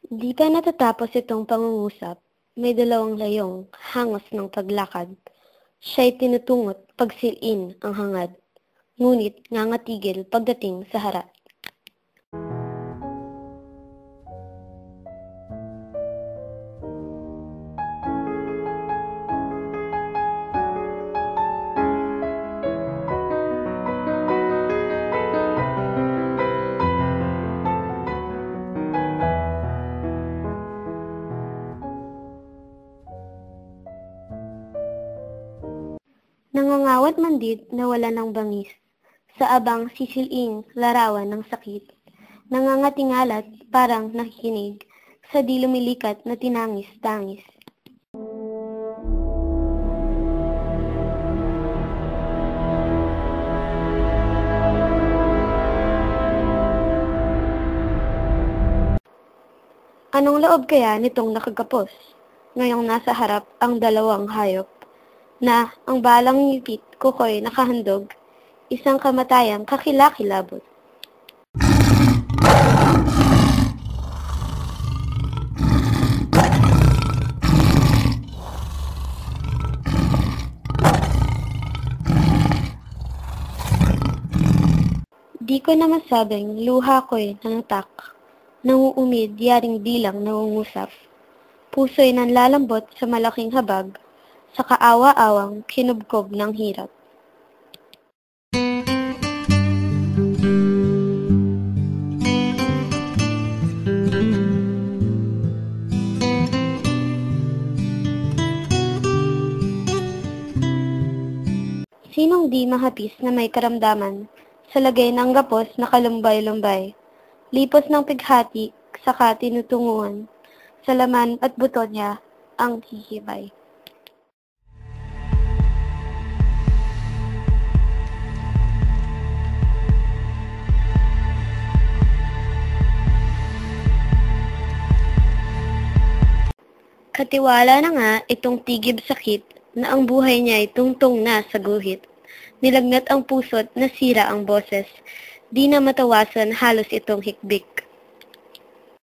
Di pa natatapos itong pangungusap, may dalawang layong hangos ng paglakad. Siya'y tinutungot pagsilin ang hangad, ngunit ngangatigil pagdating sa harap. Nangangawat mandid na wala ng bangis, sa abang sisiling larawan ng sakit. Nangangatingalat parang nakikinig, sa di lumilikat na tinangis-tangis. Anong loob kaya nitong nakagapos? Ngayong nasa harap ang dalawang hayop, na ang balang ngipit kuko'y nakahandog, isang kamatayang kakilakilabot. Di ko na masabing luha ko'y nangatak, nanguumid yaring bilang nangungusap. Puso'y nanlalambot sa malaking habag, sa kaawa-awang kinubkob ng hirap. Sinong di mahapis na may karamdaman, sa lagay ng gapos na kalumbay-lumbay, lipos ng pighati saka tinutunguhan, sa laman at buto niya ang hihibay. Katiwala na nga itong tigib sakit na ang buhay niya ay tungtong na sa guhit. Nilagnat ang puso't nasira ang boses. Di na matawasan halos itong hikbik.